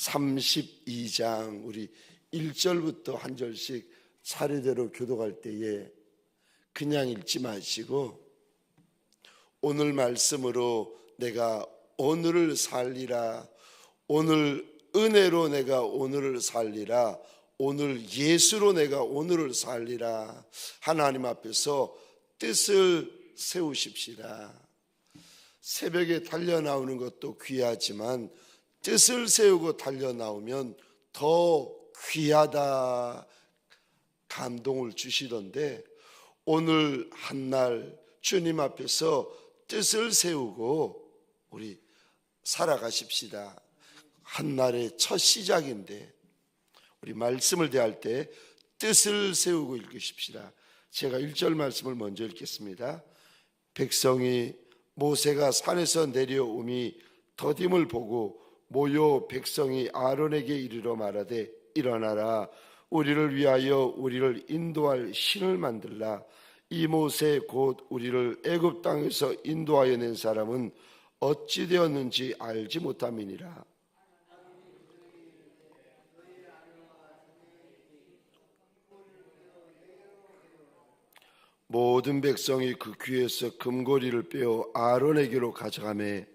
32장 우리 1절부터 한 절씩 차례대로 교독할 때에 그냥 읽지 마시고 오늘 말씀으로 내가 오늘을 살리라, 오늘 은혜로 내가 오늘을 살리라, 오늘 예수로 내가 오늘을 살리라, 하나님 앞에서 뜻을 세우십시다. 새벽에 달려나오는 것도 귀하지만 뜻을 세우고 달려나오면 더 귀하다 감동을 주시던데, 오늘 한날 주님 앞에서 뜻을 세우고 우리 살아가십시다. 한날의 첫 시작인데 우리 말씀을 대할 때 뜻을 세우고 읽으십시다. 제가 1절 말씀을 먼저 읽겠습니다. 백성이 모세가 산에서 내려오미 더딤을 보고 모여 백성이 아론에게 이르러 말하되 일어나라, 우리를 위하여 우리를 인도할 신을 만들라. 이 모세 곧 우리를 애굽 땅에서 인도하여 낸 사람은 어찌 되었는지 알지 못함이니라. 모든 백성이 그 귀에서 금고리를 빼어 아론에게로 가져가매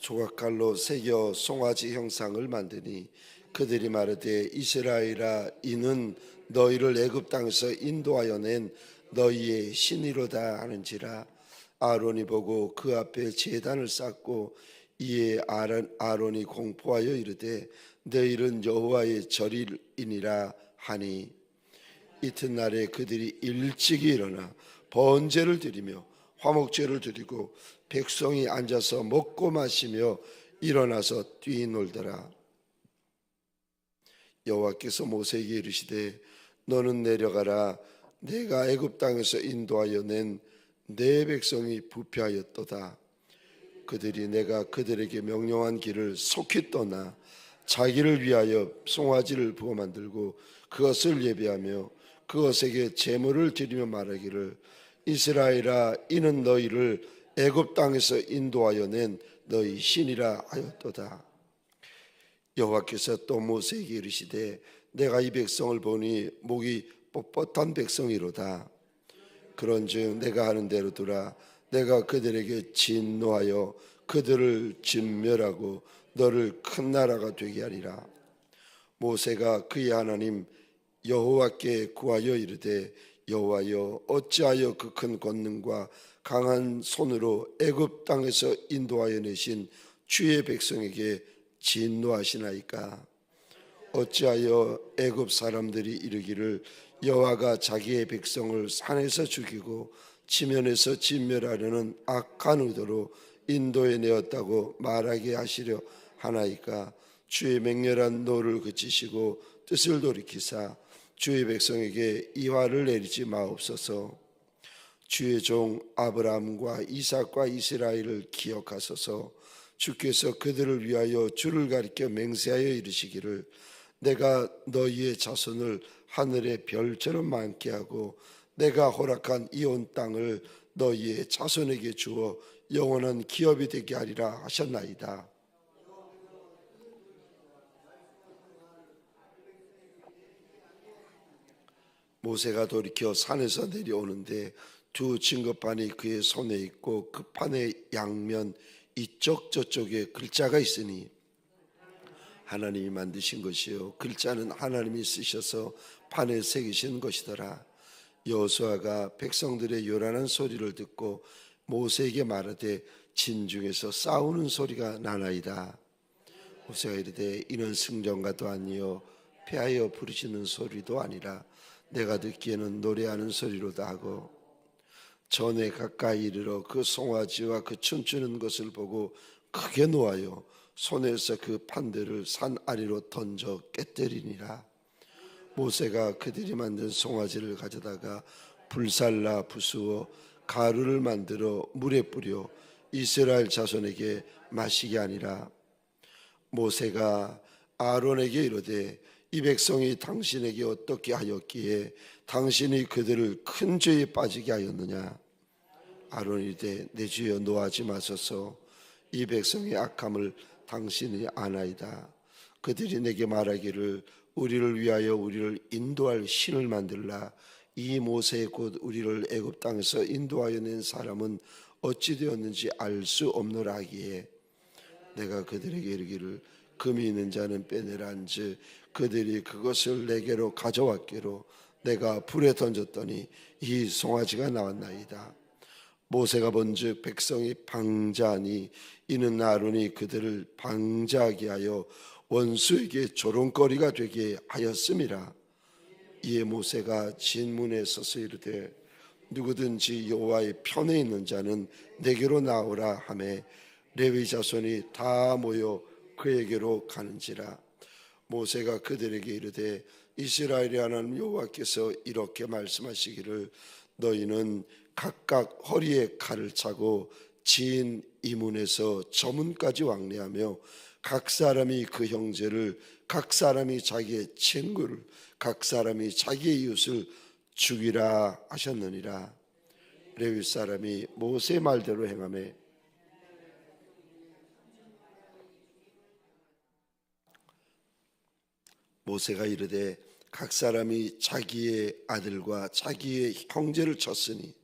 조각칼로 새겨 송아지 형상을 만드니 그들이 말하되 이스라엘아, 이는 너희를 애굽 땅에서 인도하여 낸 너희의 신이로다 하는지라. 아론이 보고 그 앞에 제단을 쌓고 이에 아론이 공포하여 이르되 너희는 여호와의 절이니라 하니, 이튿날에 그들이 일찍이 일어나 번제를 드리며 화목제를 드리고 백성이 앉아서 먹고 마시며 일어나서 뛰놀더라. 여호와께서 모세에게 이르시되 너는 내려가라, 내가 애굽 땅에서 인도하여 낸 내 백성이 부패하였도다. 그들이 내가 그들에게 명령한 길을 속히 떠나 자기를 위하여 송아지를 부어 만들고 그것을 예배하며 그것에게 제물을 드리며 말하기를 이스라엘아, 이는 너희를 애굽 땅에서 인도하여 낸 너희 신이라 하였도다. 여호와께서 또 모세에게 이르시되 내가 이 백성을 보니 목이 뻣뻣한 백성이로다. 그런즉 내가 하는 대로 두라. 내가 그들에게 진노하여 그들을 진멸하고 너를 큰 나라가 되게 하리라. 모세가 그의 하나님 여호와께 구하여 이르되 여호와여, 어찌하여 그 큰 권능과 강한 손으로 애굽 땅에서 인도하여 내신 주의 백성에게 진노하시나이까? 어찌하여 애굽 사람들이 이르기를 여호와가 자기의 백성을 산에서 죽이고 지면에서 진멸하려는 악한 의도로 인도해 내었다고 말하게 하시려 하나이까? 주의 맹렬한 노를 그치시고 뜻을 돌이키사 주의 백성에게 이 화를 내리지 마옵소서. 주의 종 아브라함과 이삭과 이스라엘을 기억하소서. 주께서 그들을 위하여 주를 가리켜 맹세하여 이르시기를 내가 너희의 자손을 하늘의 별처럼 많게 하고 내가 허락한 이 온 땅을 너희의 자손에게 주어 영원한 기업이 되게 하리라 하셨나이다. 모세가 돌이켜 산에서 내려오는데 두 증거판이 그의 손에 있고 그 판의 양면 이쪽 저쪽에 글자가 있으니 하나님이 만드신 것이요 글자는 하나님이 쓰셔서 판에 새기신 것이더라. 여호수아가 백성들의 요란한 소리를 듣고 모세에게 말하되 진중에서 싸우는 소리가 나나이다. 모세가 이르되 이는 승전가도 아니요 패하여 부르시는 소리도 아니라 내가 듣기에는 노래하는 소리로다 하고 전에 가까이 이르러 그 송아지와 그 춤추는 것을 보고 크게 노하여 손에서 그 판들을 산 아래로 던져 깨뜨리니라. 모세가 그들이 만든 송아지를 가져다가 불살라 부수어 가루를 만들어 물에 뿌려 이스라엘 자손에게 마시게 하니라. 모세가 아론에게 이르되 이 백성이 당신에게 어떻게 하였기에 당신이 그들을 큰 죄에 빠지게 하였느냐? 아론이 이르되 내 주여 노하지 마소서. 이 백성의 악함을 당신이 아나이다. 그들이 내게 말하기를 우리를 위하여 우리를 인도할 신을 만들라. 이 모세 곧 우리를 애굽 땅에서 인도하여 낸 사람은 어찌 되었는지 알 수 없노라 하기에 내가 그들에게 이르기를 금이 있는 자는 빼내라 한즉 그들이 그것을 내게로 가져왔기로 내가 불에 던졌더니 이 송아지가 나왔나이다. 모세가 본즉 백성이 방자하니 이는 아론이 그들을 방자하게 하여 원수에게 조롱거리가 되게 하였음이라. 이에 모세가 진문에 서서 이르되 누구든지 여호와의 편에 있는 자는 내게로 나오라 하매 레위 자손이 다 모여 그에게로 가는지라. 모세가 그들에게 이르되 이스라엘의 하나님 여호와께서 이렇게 말씀하시기를 너희는 각각 허리에 칼을 차고 진 이문에서 저문까지 왕래하며 각 사람이 그 형제를 각 사람이 자기의 친구를 각 사람이 자기의 이웃을 죽이라 하셨느니라. 레위 사람이 모세 말대로 행하매 모세가 이르되 각 사람이 자기의 아들과 자기의 형제를 쳤으니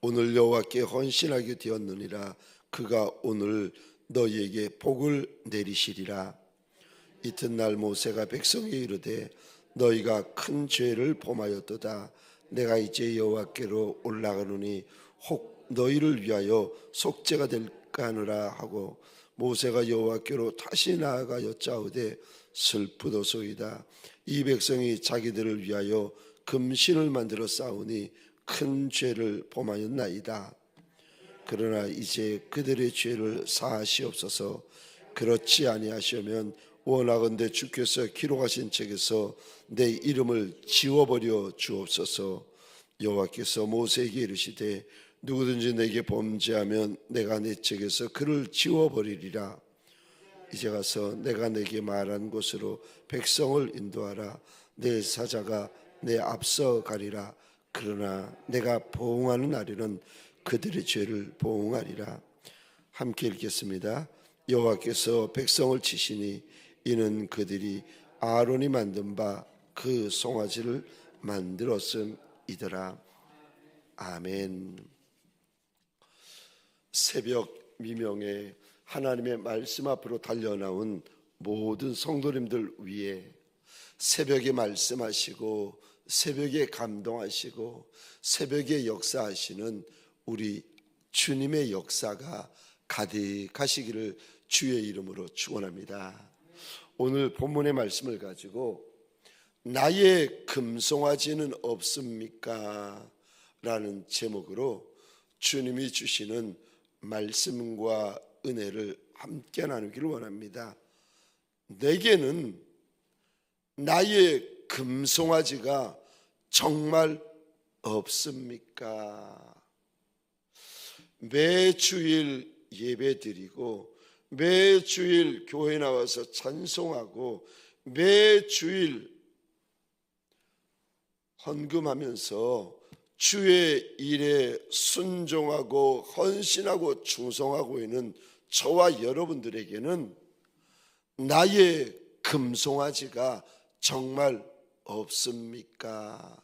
오늘 여호와께 헌신하게 되었느니라. 그가 오늘 너희에게 복을 내리시리라. 이튿날 모세가 백성에게 이르되 너희가 큰 죄를 범하였도다. 내가 이제 여호와께로 올라가노니 혹 너희를 위하여 속죄가 될까 하느라 하고 모세가 여호와께로 다시 나아가 여짜오되 슬프도소이다. 이 백성이 자기들을 위하여 금신을 만들어 쌓으니 큰 죄를 범하였나이다. 그러나 이제 그들의 죄를 사하시옵소서. 그렇지 아니하시면 원하건대 주께서 기록하신 책에서 내 이름을 지워버려 주옵소서. 여호와께서 모세에게 이르시되 누구든지 내게 범죄하면 내가 내 책에서 그를 지워버리리라. 이제 가서 내가 내게 말한 곳으로 백성을 인도하라. 내 사자가 내 앞서 가리라. 그러나 내가 보응하는 날에는 그들의 죄를 보응하리라. 함께 읽겠습니다. 여호와께서 백성을 치시니 이는 그들이 아론이 만든 바 그 송아지를 만들었음이더라. 아멘. 새벽 미명에 하나님의 말씀 앞으로 달려나온 모든 성도님들 위해 새벽에 말씀하시고 새벽에 감동하시고 새벽에 역사하시는 우리 주님의 역사가 가득하시기를 주의 이름으로 축원합니다. 오늘 본문의 말씀을 가지고 나의 금송아지는 없습니까? 라는 제목으로 주님이 주시는 말씀과 은혜를 함께 나누기를 원합니다. 내게는 나의 금송아지가 정말 없습니까? 매주일 예배 드리고 매주일 교회 나와서 찬송하고 매주일 헌금하면서 주의 일에 순종하고 헌신하고 충성하고 있는 저와 여러분들에게는 나의 금송아지가 정말 없습니까?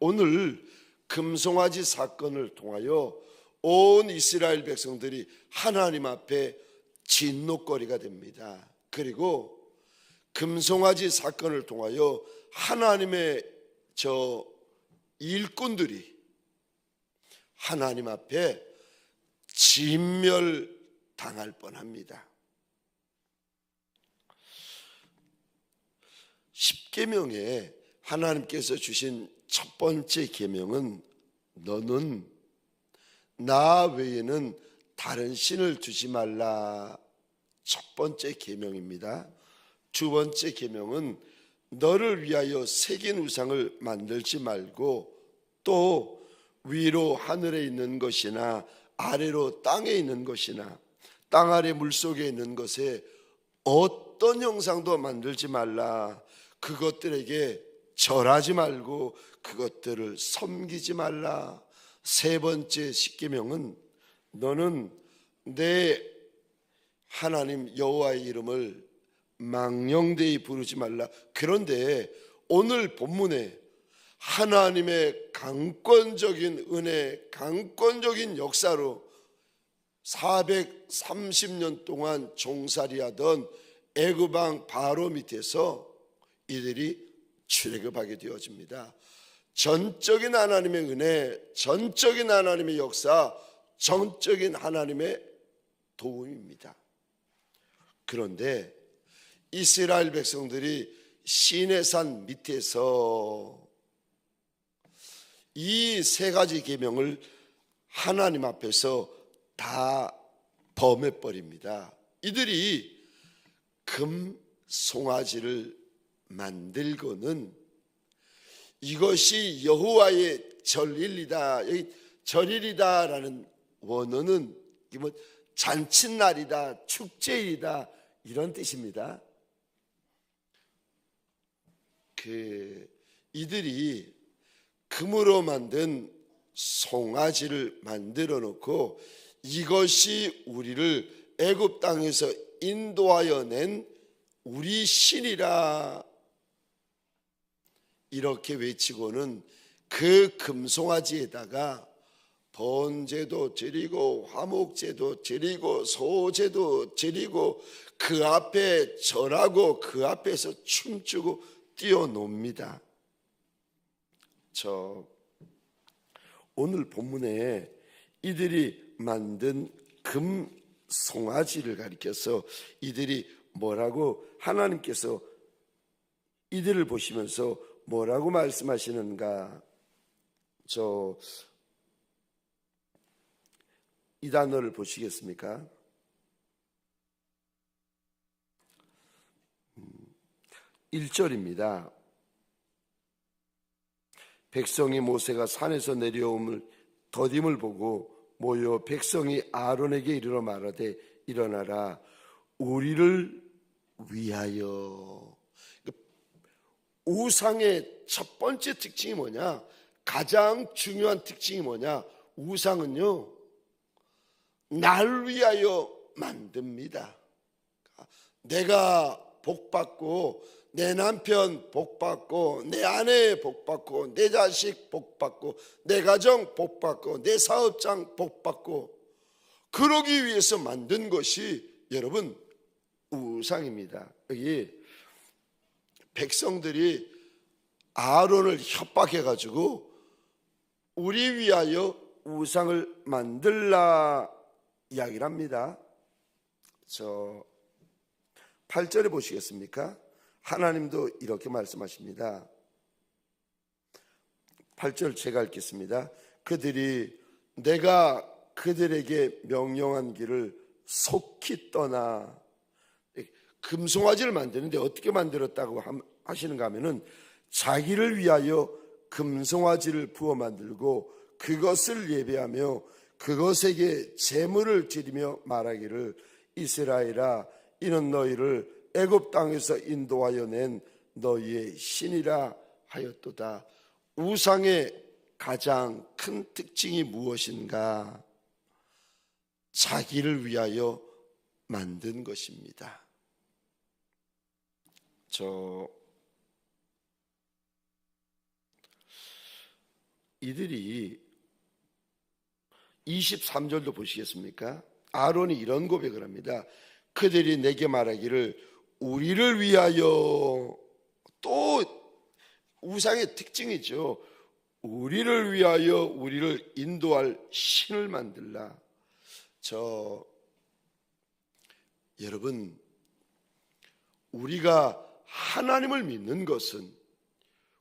오늘 금송아지 사건을 통하여 온 이스라엘 백성들이 하나님 앞에 진노거리가 됩니다. 그리고 금송아지 사건을 통하여 하나님의 일꾼들이 하나님 앞에 진멸당할 뻔합니다. 십계명에 하나님께서 주신 첫 번째 계명은 너는 나 외에는 다른 신을 두지 말라. 첫 번째 계명입니다. 두 번째 계명은 너를 위하여 새긴 우상을 만들지 말고 또 위로 하늘에 있는 것이나 아래로 땅에 있는 것이나 땅 아래 물속에 있는 것에 어떤 형상도 만들지 말라. 그것들에게 절하지 말고 그것들을 섬기지 말라. 세 번째 십계명은 너는 내 하나님 여호와의 이름을 망령되이 부르지 말라. 그런데 오늘 본문에 하나님의 강권적인 은혜, 강권적인 역사로 430년 동안 종살이하던 애굽왕 바로 밑에서 이들이 출애굽하게 되어집니다. 전적인 하나님의 은혜, 전적인 하나님의 역사, 전적인 하나님의 도움입니다. 그런데 이스라엘 백성들이 시내산 밑에서 이 세 가지 계명을 하나님 앞에서 다 범해버립니다. 이들이 금 송아지를 만들고는 이것이 여호와의 절일이다, 절일이다라는 원어는 잔칫날이다, 축제일이다 이런 뜻입니다. 이들이 금으로 만든 송아지를 만들어 놓고 이것이 우리를 애굽 땅에서 인도하여 낸 우리 신이라 이렇게 외치고는 그 금송아지에다가 번제도 드리고 화목제도 드리고 소제도 드리고 그 앞에 절하고 그 앞에서 춤추고 뛰어놉니다. 오늘 본문에 이들이 만든 금 송아지를 가리켜서 이들이 뭐라고, 하나님께서 이들을 보시면서 뭐라고 말씀하시는가? 이 단어를 보시겠습니까? 1절입니다. 백성이 모세가 산에서 내려옴을 더딤을 보고 모여 백성이 아론에게 이르러 말하되 일어나라 우리를 위하여. 우상의 첫 번째 특징이 뭐냐? 가장 중요한 특징이 뭐냐? 우상은요, 날 위하여 만듭니다. 내가 복받고 내 남편 복받고 내 아내 복받고 내 자식 복받고 내 가정 복받고 내 사업장 복받고 그러기 위해서 만든 것이 여러분 우상입니다. 여기 백성들이 아론을 협박해가지고 우리 위하여 우상을 만들라 이야기를 합니다. 8절에 보시겠습니까? 하나님도 이렇게 말씀하십니다. 8절 제가 읽겠습니다. 그들이 내가 그들에게 명령한 길을 속히 떠나. 금송아지를 만드는데 어떻게 만들었다고 하시는가 하면은 자기를 위하여 금송아지를 부어 만들고 그것을 예배하며 그것에게 제물을 드리며 말하기를 이스라엘아 이는 너희를 애굽 땅에서 인도하여 낸 너희의 신이라 하였도다. 우상의 가장 큰 특징이 무엇인가? 자기를 위하여 만든 것입니다. 이들이 23절도 보시겠습니까? 아론이 이런 고백을 합니다. 그들이 내게 말하기를 우리를 위하여, 또 우상의 특징이죠. 우리를 위하여 우리를 인도할 신을 만들라. 여러분, 우리가 하나님을 믿는 것은,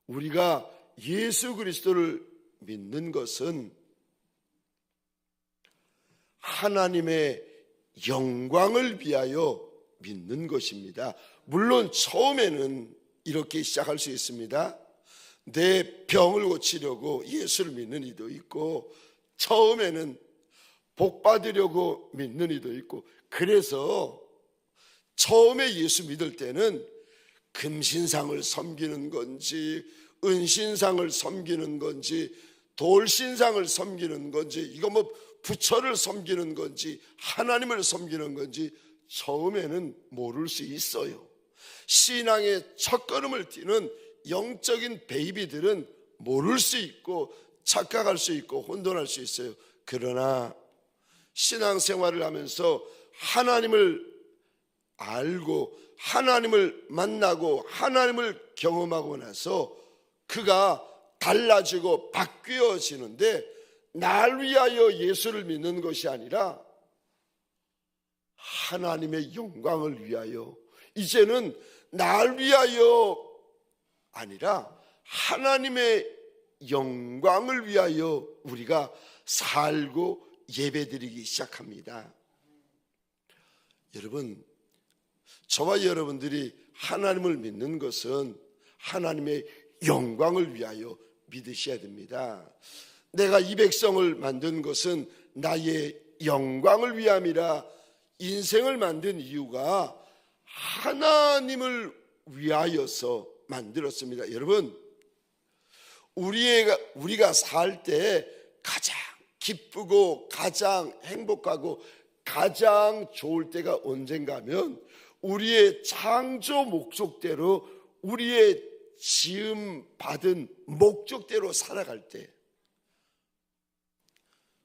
우리가 예수 그리스도를 믿는 것은 하나님의 영광을 위하여 믿는 것입니다. 물론 처음에는 이렇게 시작할 수 있습니다. 내 병을 고치려고 예수를 믿는 이도 있고, 처음에는 복 받으려고 믿는 이도 있고, 그래서 처음에 예수 믿을 때는 금신상을 섬기는 건지 은신상을 섬기는 건지 돌신상을 섬기는 건지 이거 부처를 섬기는 건지 하나님을 섬기는 건지 처음에는 모를 수 있어요. 신앙의 첫걸음을 뛰는 영적인 베이비들은 모를 수 있고 착각할 수 있고 혼돈할 수 있어요. 그러나 신앙생활을 하면서 하나님을 알고 하나님을 만나고 하나님을 경험하고 나서 그가 달라지고 바뀌어지는데, 날 위하여 예수를 믿는 것이 아니라 하나님의 영광을 위하여, 이제는 날 위하여 아니라 하나님의 영광을 위하여 우리가 살고 예배드리기 시작합니다. 여러분, 저와 여러분들이 하나님을 믿는 것은 하나님의 영광을 위하여 믿으셔야 됩니다. 내가 이 백성을 만든 것은 나의 영광을 위함이라. 인생을 만든 이유가 하나님을 위하여서 만들었습니다. 여러분, 우리가 살 때 가장 기쁘고 가장 행복하고 가장 좋을 때가 언젠가 하면 우리의 창조 목적대로, 우리의 지음 받은 목적대로 살아갈 때.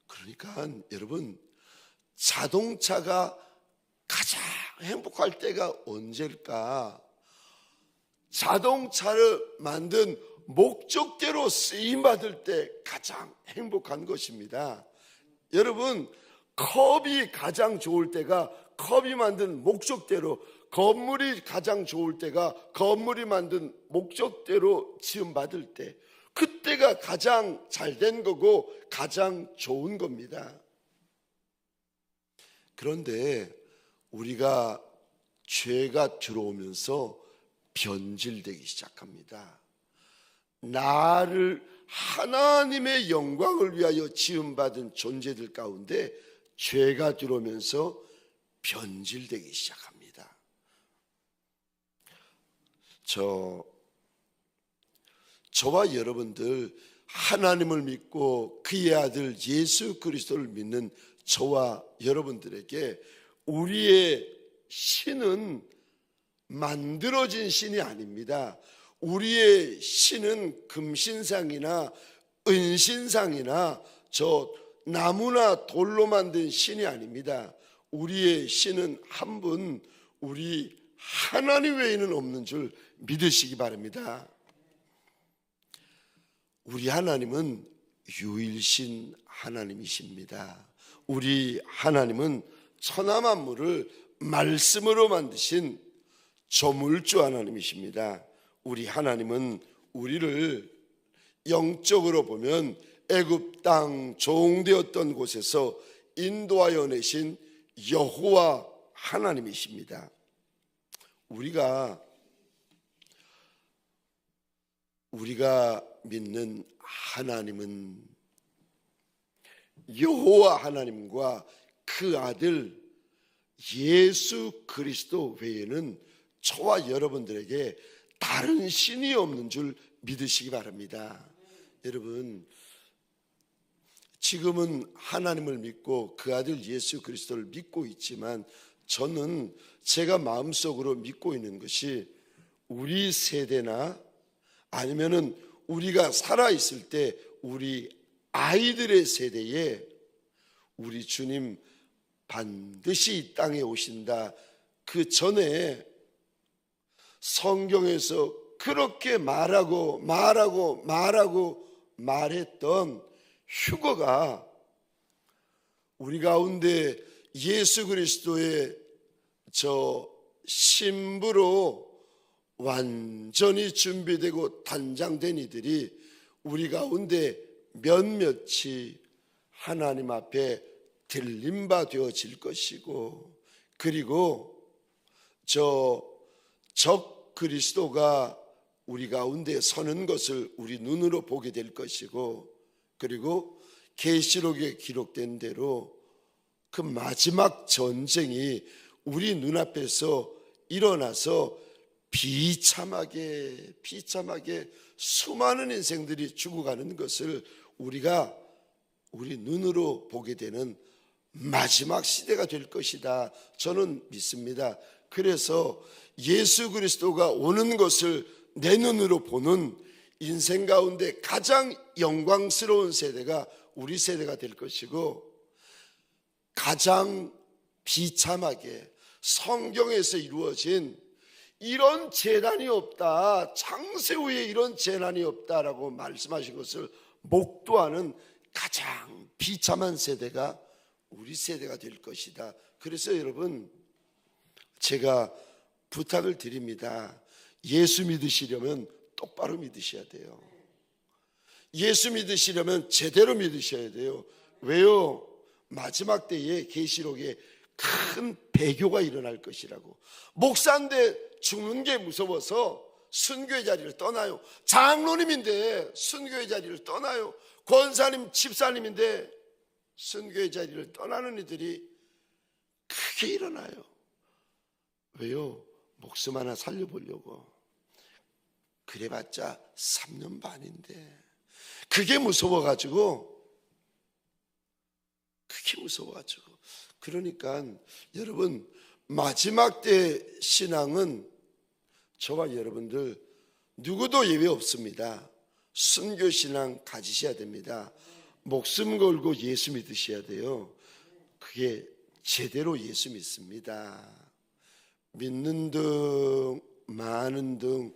그러니까 여러분, 자동차가 가장 행복할 때가 언제일까? 자동차를 만든 목적대로 쓰임받을 때 가장 행복한 것입니다. 여러분, 컵이 가장 좋을 때가 컵이 만든 목적대로, 건물이 가장 좋을 때가 건물이 만든 목적대로 지음받을 때, 그때가 가장 잘된 거고 가장 좋은 겁니다. 그런데 우리가 죄가 들어오면서 변질되기 시작합니다. 나를 하나님의 영광을 위하여 지음받은 존재들 가운데 죄가 들어오면서 변질되기 시작합니다. 저와 여러분들, 하나님을 믿고 그의 아들 예수 그리스도를 믿는 저와 여러분들에게 우리의 신은 만들어진 신이 아닙니다. 우리의 신은 금신상이나 은신상이나 저 나무나 돌로 만든 신이 아닙니다. 우리의 신은 한 분, 우리 하나님 외에는 없는 줄 믿으시기 바랍니다. 우리 하나님은 유일신 하나님이십니다. 우리 하나님은 천하만물을 말씀으로 만드신 조물주 하나님이십니다. 우리 하나님은 우리를 영적으로 보면 애굽 땅 종되었던 곳에서 인도하여 내신 여호와 하나님이십니다. 우리가 믿는 하나님은 여호와 하나님과 그 아들 예수 그리스도 외에는 저와 여러분들에게 다른 신이 없는 줄 믿으시기 바랍니다. 여러분, 지금은 하나님을 믿고 그 아들 예수 그리스도를 믿고 있지만, 저는 제가 마음속으로 믿고 있는 것이 우리 세대나 아니면은 우리가 살아있을 때 우리 아이들의 세대에 우리 주님 반드시 이 땅에 오신다, 그 전에 성경에서 그렇게 말했던 휴거가 우리 가운데 예수 그리스도의 저 신부로 완전히 준비되고 단장된 이들이 우리 가운데 몇몇이 하나님 앞에 들림바 되어질 것이고, 그리고 적 그리스도가 우리 가운데 서는 것을 우리 눈으로 보게 될 것이고, 그리고 계시록에 기록된 대로 그 마지막 전쟁이 우리 눈앞에서 일어나서 비참하게 수많은 인생들이 죽어가는 것을 우리가 우리 눈으로 보게 되는 마지막 시대가 될 것이다, 저는 믿습니다. 그래서 예수 그리스도가 오는 것을 내 눈으로 보는 인생 가운데 가장 영광스러운 세대가 우리 세대가 될 것이고, 가장 비참하게 성경에서 이루어진 이런 재난이 없다, 창세 후에 이런 재난이 없다라고 말씀하신 것을 목도하는 가장 비참한 세대가 우리 세대가 될 것이다. 그래서 여러분, 제가 부탁을 드립니다. 예수 믿으시려면 똑바로 믿으셔야 돼요. 예수 믿으시려면 제대로 믿으셔야 돼요. 왜요? 마지막 때에 계시록에 큰 배교가 일어날 것이라고. 목사인데 죽는 게 무서워서 순교의 자리를 떠나요. 장로님인데 순교의 자리를 떠나요. 권사님, 집사님인데 순교의 자리를 떠나는 이들이 크게 일어나요. 왜요? 목숨 하나 살려보려고. 그래봤자 3년 반인데 그게 무서워가지고. 그러니까 여러분, 마지막 때 신앙은 저와 여러분들 누구도 예외 없습니다. 순교 신앙 가지셔야 됩니다. 목숨 걸고 예수 믿으셔야 돼요. 그게 제대로 예수 믿습니다. 믿는 등 많은 등,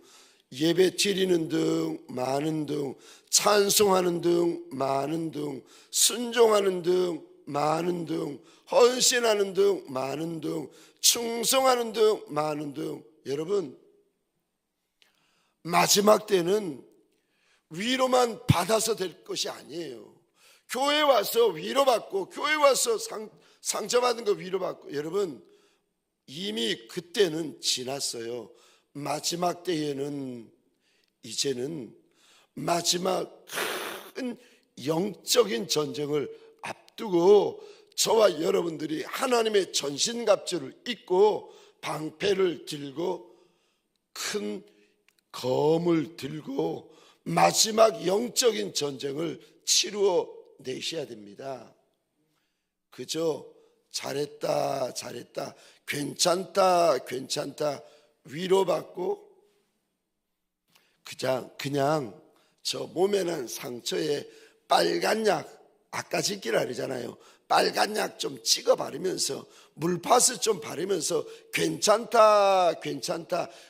예배 드리는 등 많은 등, 찬송하는 등 많은 등, 순종하는 등 많은 등, 헌신하는 등 많은 등, 충성하는 등 많은 등. 여러분, 마지막 때는 위로만 받아서 될 것이 아니에요. 교회 와서 위로받고, 교회 와서 상처받은 거 위로받고. 여러분, 이미 그때는 지났어요. 마지막 때에는 이제는 마지막 큰 영적인 전쟁을 앞두고 저와 여러분들이 하나님의 전신갑주를 입고 방패를 들고 큰 검을 들고 마지막 영적인 전쟁을 치루어 내셔야 됩니다. 그저 잘했다, 괜찮다 위로받고 그냥 저 몸에 난 상처에 빨간 약, 아까 짓기라 그러잖아요. 빨간 약 좀 찍어 바르면서, 물파스 좀 바르면서 괜찮다,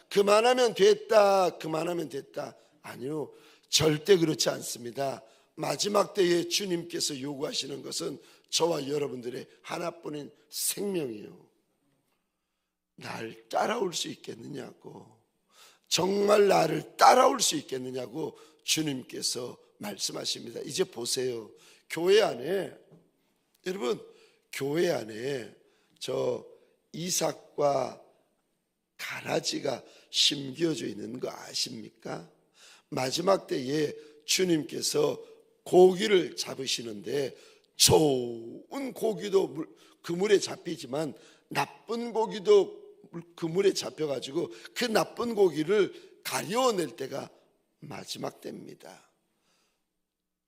그만하면 됐다. 아니요, 절대 그렇지 않습니다. 마지막 때에 주님께서 요구하시는 것은 저와 여러분들의 하나뿐인 생명이에요. 날 따라올 수 있겠느냐고, 정말 나를 따라올 수 있겠느냐고 주님께서 말씀하십니다. 이제 보세요. 교회 안에, 여러분, 교회 안에 저 이삭과 가라지가 심겨져 있는 거 아십니까? 마지막 때에 주님께서 고기를 잡으시는데 좋은 고기도 그물에 잡히지만 나쁜 고기도 그물에 잡혀가지고 그 나쁜 고기를 가려낼 때가 마지막 때입니다.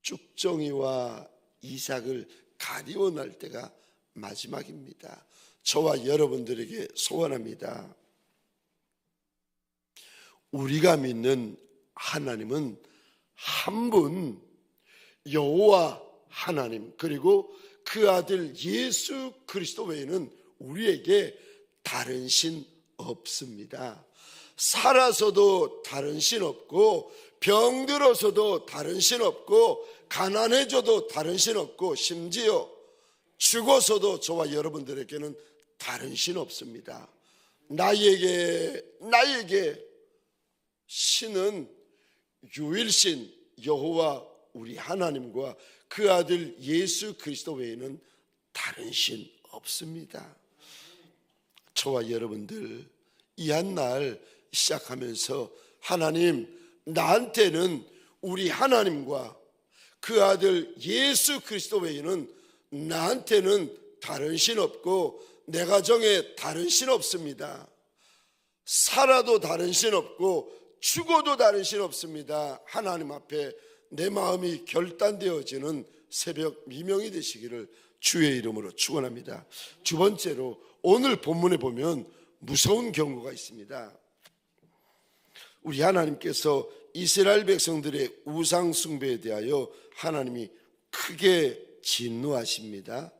쭉정이와 이삭을 가리워낼 때가 마지막입니다. 저와 여러분들에게 소원합니다. 우리가 믿는 하나님은 한 분, 여호와 하나님, 그리고 그 아들 예수 그리스도 외에는 우리에게 다른 신 없습니다. 살아서도 다른 신 없고, 병들어서도 다른 신 없고, 가난해져도 다른 신 없고, 심지어 죽어서도 저와 여러분들에게는 다른 신 없습니다. 나에게 신은 유일신 여호와 우리 하나님과 그 아들 예수 그리스도 외에는 다른 신 없습니다. 저와 여러분들 이 한 날 시작하면서 하나님, 나한테는 우리 하나님과 그 아들 예수 그리스도 외에는 나한테는 다른 신 없고 내 가정에 다른 신 없습니다. 살아도 다른 신 없고 죽어도 다른 신 없습니다. 하나님 앞에 내 마음이 결단되어지는 새벽 미명이 되시기를 주의 이름으로 축원합니다. 두 번째로 오늘 본문에 보면 무서운 경고가 있습니다. 우리 하나님께서 이스라엘 백성들의 우상 숭배에 대하여 하나님이 크게 진노하십니다.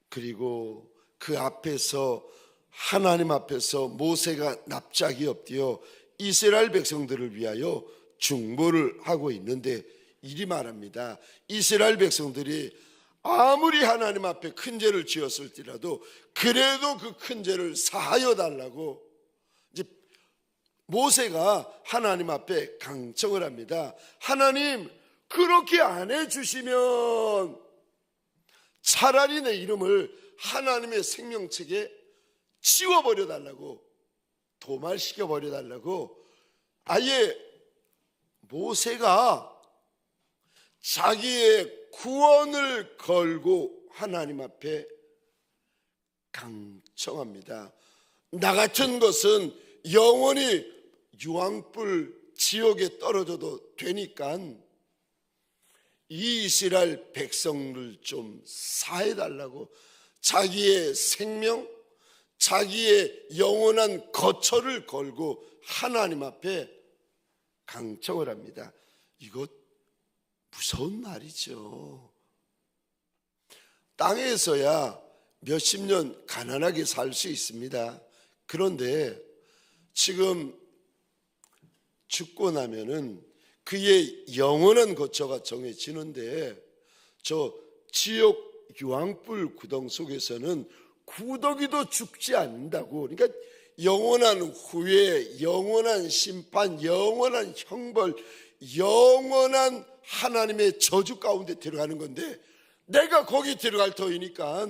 그리고 그 앞에서 하나님 앞에서 모세가 납작이 엎드려 이스라엘 백성들을 위하여 중보를 하고 있는데 이리 말합니다. 이스라엘 백성들이 아무리 하나님 앞에 큰 죄를 지었을지라도 그래도 그 큰 죄를 사하여 달라고 이제 모세가 하나님 앞에 강청을 합니다. 하나님, 그렇게 안 해주시면 차라리 내 이름을 하나님의 생명책에 지워버려 달라고, 도말시켜 버려 달라고 아예 모세가 자기의 구원을 걸고 하나님 앞에 강청합니다. 나 같은 것은 영원히 유황불 지옥에 떨어져도 되니까 이 이스라엘 백성을 좀 사해달라고 자기의 생명, 자기의 영원한 거처를 걸고 하나님 앞에 강청을 합니다. 이것 무서운 말이죠. 땅에서야 몇십 년 가난하게 살 수 있습니다. 그런데 지금 죽고 나면은 그의 영원한 거처가 정해지는데 저 지옥 유황불 구덩 속에서는 구더기도 죽지 않는다고. 그러니까 영원한 후회, 영원한 심판, 영원한 형벌, 영원한 하나님의 저주 가운데 들어가는 건데 내가 거기 들어갈 터이니까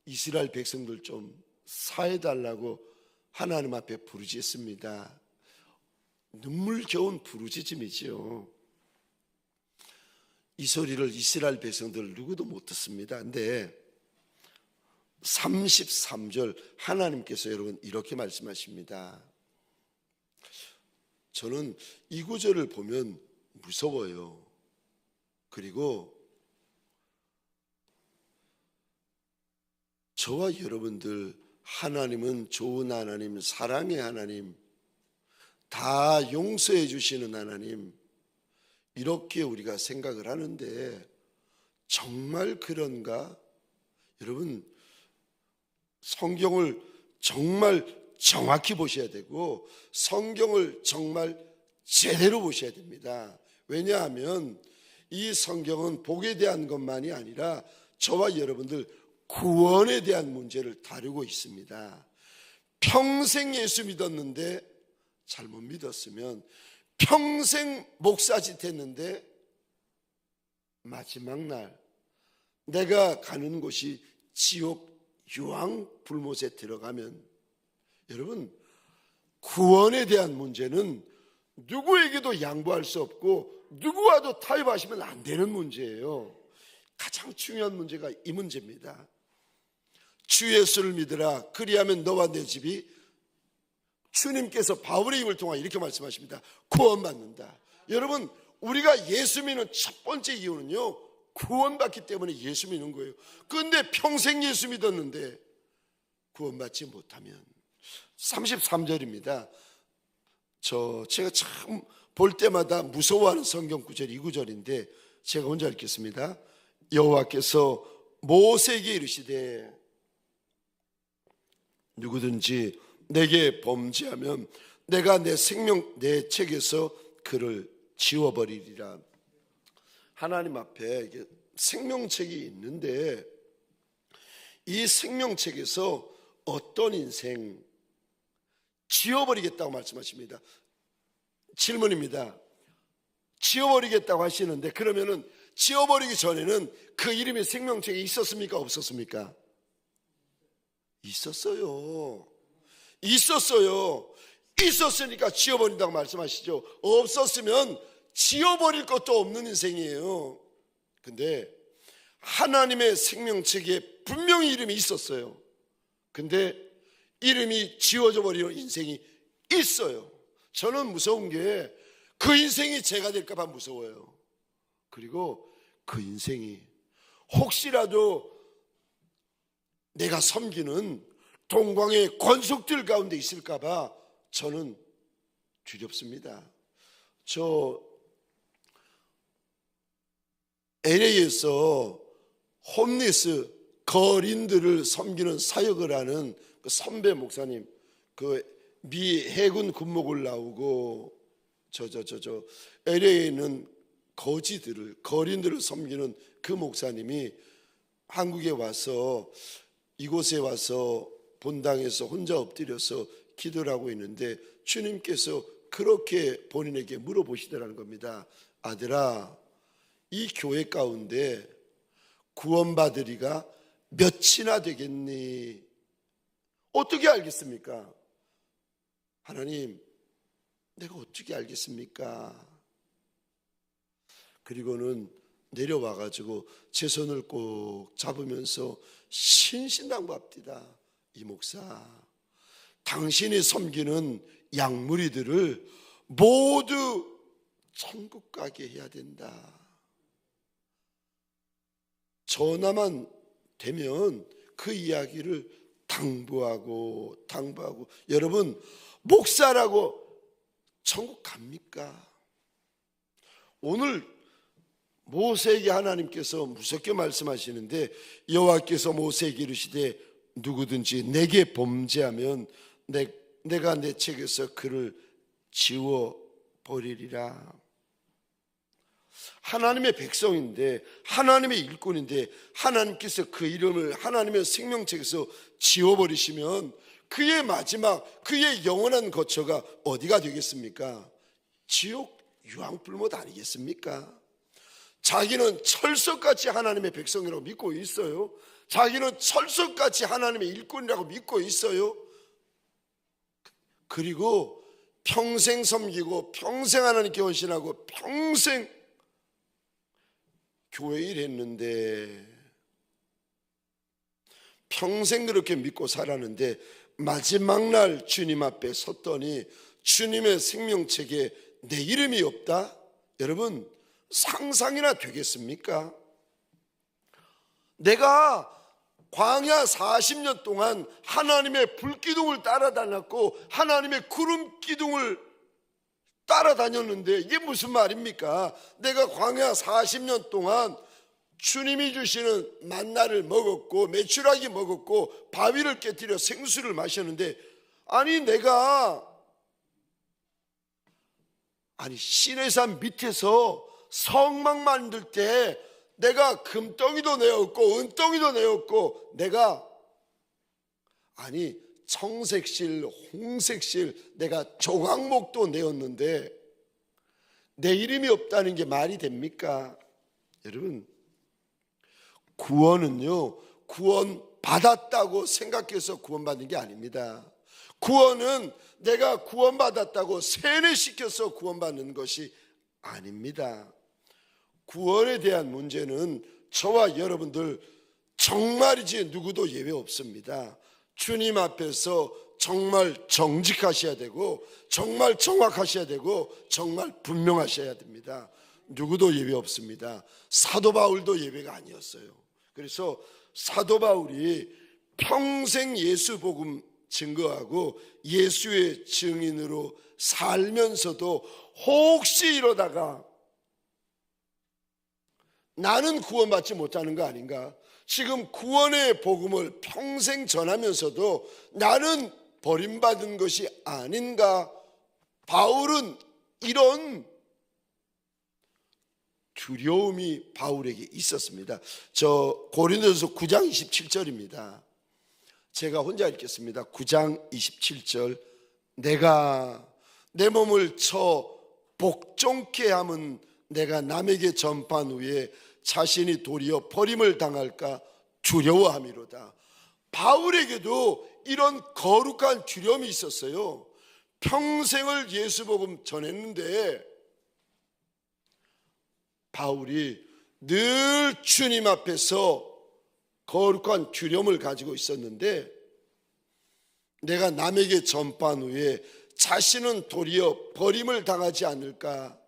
이스라엘 백성들 좀 사해달라고 하나님 앞에 부르짖습니다. 눈물겨운 부르짖음이지요. 이 소리를 이스라엘 백성들 누구도 못 듣습니다. 근데 33절 하나님께서 여러분 이렇게 말씀하십니다. 저는 이 구절을 보면 무서워요. 그리고 저와 여러분들, 하나님은 좋은 하나님, 사랑의 하나님, 다 용서해 주시는 하나님, 이렇게 우리가 생각을 하는데 정말 그런가? 여러분, 성경을 정말 정확히 보셔야 되고 성경을 정말 제대로 보셔야 됩니다. 왜냐하면 이 성경은 복에 대한 것만이 아니라 저와 여러분들 구원에 대한 문제를 다루고 있습니다. 평생 예수 믿었는데 잘못 믿었으면, 평생 목사짓 했는데 마지막 날 내가 가는 곳이 지옥 유황 불못에 들어가면, 여러분, 구원에 대한 문제는 누구에게도 양보할 수 없고 누구와도 타협하시면 안 되는 문제예요. 가장 중요한 문제가 이 문제입니다. 주 예수를 믿으라, 그리하면 너와 내 집이, 주님께서 바울의 입을 통해 이렇게 말씀하십니다. 구원받는다. 여러분, 우리가 예수 믿는 첫 번째 이유는요, 구원받기 때문에 예수 믿는 거예요. 그런데 평생 예수 믿었는데 구원받지 못하면, 33절입니다. 제가 참 볼 때마다 무서워하는 성경 구절, 이 구절인데 제가 혼자 읽겠습니다. 여호와께서 모세에게 이르시되 누구든지 내게 범죄하면 내가 내 생명 내 책에서 그를 지워버리리라. 하나님 앞에 생명책이 있는데 이 생명책에서 어떤 인생 지워버리겠다고 말씀하십니다. 질문입니다. 지워버리겠다고 하시는데 그러면은 지워버리기 전에는 그 이름이 생명책에 있었습니까? 없었습니까? 있었어요. 있었으니까 지워버린다고 말씀하시죠. 없었으면 지워버릴 것도 없는 인생이에요. 근데 하나님의 생명책에 분명히 이름이 있었어요. 근데 이름이 지워져 버리는 인생이 있어요. 저는 무서운 게 그 인생이 제가 될까 봐 무서워요. 그리고 그 인생이 혹시라도 내가 섬기는 동광의 권속들 가운데 있을까 봐 저는 두렵습니다. 저 LA에서 홈리스 거린들을 섬기는 사역을 하는 그 선배 목사님, 그 미 해군 군목을 나오고 LA에 있는 거린들을 섬기는 그 목사님이 한국에 와서 이곳에 와서 본당에서 혼자 엎드려서 기도를 하고 있는데 주님께서 그렇게 본인에게 물어보시더라는 겁니다. 아들아, 이 교회 가운데 구원받으리가 몇이나 되겠니? 어떻게 알겠습니까? 하나님, 내가 어떻게 알겠습니까? 그리고는 내려와가지고 제 손을 꼭 잡으면서 신신당부합니다. 이 목사, 당신이 섬기는 양무리들을 모두 천국 가게 해야 된다. 전화만 되면 그 이야기를 당부하고 여러분, 목사라고 천국 갑니까? 오늘 모세에게 하나님께서 무섭게 말씀하시는데 여호와께서 모세에게 이르시되 누구든지 내게 범죄하면 내가 내 책에서 그를 지워버리리라. 하나님의 백성인데 하나님의 일꾼인데 하나님께서 그 이름을 하나님의 생명책에서 지워버리시면 그의 마지막, 그의 영원한 거처가 어디가 되겠습니까? 지옥 유황불못 아니겠습니까? 자기는 철석같이 하나님의 백성이라고 믿고 있어요. 자기는 철석같이 하나님의 일꾼이라고 믿고 있어요. 그리고 평생 섬기고 평생 하나님께 헌신하고 평생 교회 일 했는데, 평생 그렇게 믿고 살았는데 마지막 날 주님 앞에 섰더니 주님의 생명책에 내 이름이 없다? 여러분, 상상이나 되겠습니까? 내가 광야 40년 동안 하나님의 불기둥을 따라다녔고 하나님의 구름기둥을 따라다녔는데 이게 무슨 말입니까? 내가 광야 40년 동안 주님이 주시는 만나를 먹었고 메추라기 먹었고 바위를 깨뜨려 생수를 마셨는데, 내가 시내산 밑에서 성막 만들 때 내가 금덩이도 내었고 은덩이도 내었고 내가 청색실 홍색실 내가 조각목도 내었는데 내 이름이 없다는 게 말이 됩니까? 여러분, 구원은요, 구원 받았다고 생각해서 구원받는 게 아닙니다. 구원은 내가 구원받았다고 세뇌시켜서 구원받는 것이 아닙니다. 구원에 대한 문제는 저와 여러분들 정말이지 누구도 예외 없습니다. 주님 앞에서 정말 정직하셔야 되고 정말 정확하셔야 되고 정말 분명하셔야 됩니다. 누구도 예외 없습니다. 사도 바울도 예외가 아니었어요. 그래서 사도 바울이 평생 예수 복음 증거하고 예수의 증인으로 살면서도 혹시 이러다가 나는 구원받지 못하는 거 아닌가? 지금 구원의 복음을 평생 전하면서도 나는 버림받은 것이 아닌가? 바울은 이런 두려움이 바울에게 있었습니다. 저 고린도전서 9장 27절입니다. 제가 혼자 읽겠습니다. 9장 27절. 내가 내 몸을 쳐 복종케 함은 내가 남에게 전파한 후에 자신이 도리어 버림을 당할까 두려워함이로다. 바울에게도 이런 거룩한 두려움이 있었어요. 평생을 예수 복음 전했는데 바울이 늘 주님 앞에서 거룩한 두려움을 가지고 있었는데 내가 남에게 전파한 후에 자신은 도리어 버림을 당하지 않을까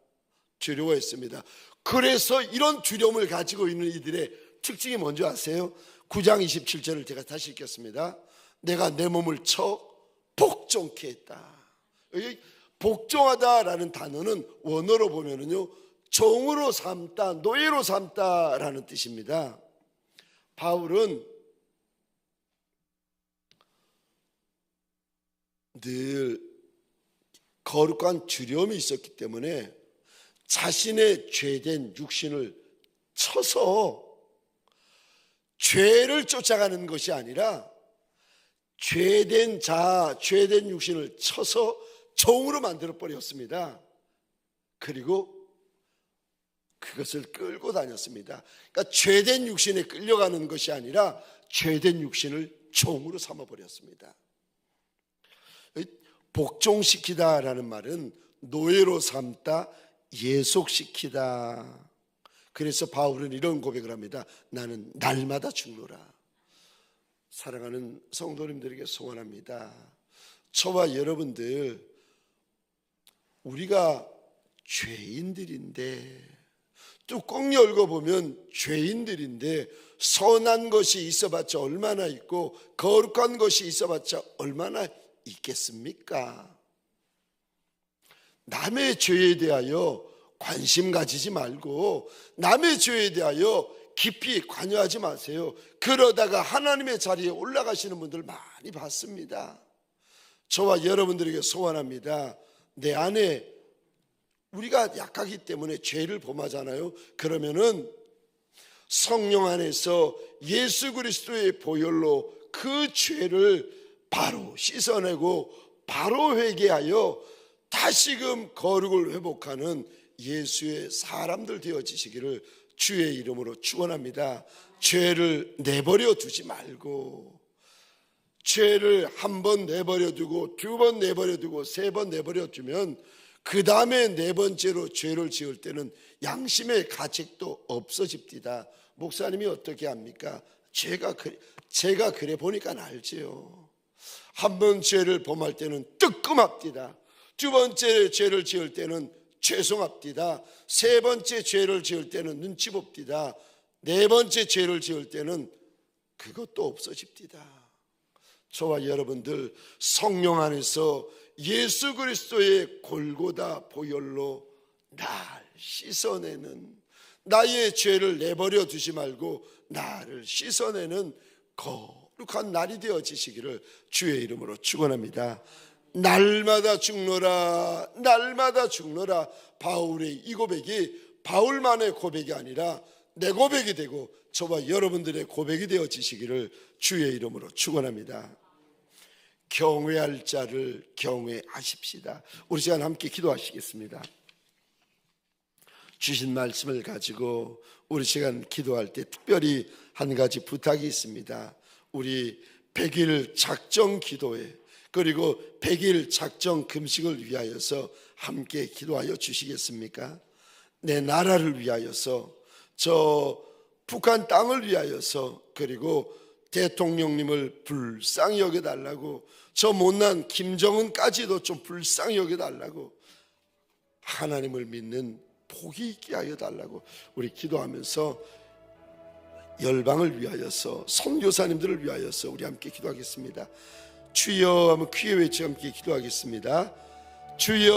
두려워했습니다. 그래서 이런 두려움을 가지고 있는 이들의 특징이 뭔지 아세요? 9장 27절을 제가 다시 읽겠습니다. 내가 내 몸을 쳐 복종케 했다. 여기 복종하다라는 단어는 원어로 보면은요, 종으로 삼다, 노예로 삼다라는 뜻입니다. 바울은 늘 거룩한 두려움이 있었기 때문에 자신의 죄된 육신을 쳐서 죄를 쫓아가는 것이 아니라 죄된 육신을 쳐서 종으로 만들어 버렸습니다. 그리고 그것을 끌고 다녔습니다. 그러니까 죄된 육신에 끌려가는 것이 아니라 죄된 육신을 종으로 삼아 버렸습니다. 복종시키다라는 말은 노예로 삼다, 예속시키다. 그래서 바울은 이런 고백을 합니다. 나는 날마다 죽노라. 사랑하는 성도님들에게 소원합니다. 저와 여러분들, 우리가 죄인들인데, 뚜껑 열고 보면 죄인들인데, 선한 것이 있어봤자 얼마나 있고 거룩한 것이 있어봤자 얼마나 있겠습니까? 남의 죄에 대하여 관심 가지지 말고 남의 죄에 대하여 깊이 관여하지 마세요. 그러다가 하나님의 자리에 올라가시는 분들 많이 봤습니다. 저와 여러분들에게 소원합니다. 내 안에, 우리가 약하기 때문에 죄를 범하잖아요. 그러면은 성령 안에서 예수 그리스도의 보혈로 그 죄를 바로 씻어내고 바로 회개하여 다시금 거룩을 회복하는 예수의 사람들 되어지시기를 주의 이름으로 축원합니다. 죄를 내버려 두지 말고, 죄를 한 번 내버려 두고 두 번 내버려 두고 세 번 내버려 두면 그 다음에 네 번째로 죄를 지을 때는 양심의 가책도 없어집니다. 목사님이 어떻게 합니까? 제가 그래 보니까 알지요. 한 번 죄를 범할 때는 뜨끔합디다. 두 번째 죄를 지을 때는 죄송합디다. 세 번째 죄를 지을 때는 눈치 봅디다. 네 번째 죄를 지을 때는 그것도 없어집디다. 저와 여러분들 성령 안에서 예수 그리스도의 골고다 보혈로 날 씻어내는, 나의 죄를 내버려 두지 말고 나를 씻어내는 거룩한 날이 되어지시기를 주의 이름으로 축원합니다. 날마다 죽노라, 날마다 죽노라. 바울의 이 고백이 바울만의 고백이 아니라 내 고백이 되고 저와 여러분들의 고백이 되어지시기를 주의 이름으로 축원합니다. 경외할 자를 경외하십시다. 우리 시간 함께 기도하시겠습니다. 주신 말씀을 가지고 우리 시간 기도할 때 특별히 한 가지 부탁이 있습니다. 우리 100일 작정 기도회 그리고 100일 작정 금식을 위하여서 함께 기도하여 주시겠습니까? 내 나라를 위하여서, 저 북한 땅을 위하여서, 그리고 대통령님을 불쌍히 여겨달라고, 저 못난 김정은까지도 좀 불쌍히 여겨달라고, 하나님을 믿는 복이 있게 하여 달라고 우리 기도하면서 열방을 위하여서, 선교사님들을 위하여서 우리 함께 기도하겠습니다. 주여 하면 귀에 외쳐 함께 기도하겠습니다. 주여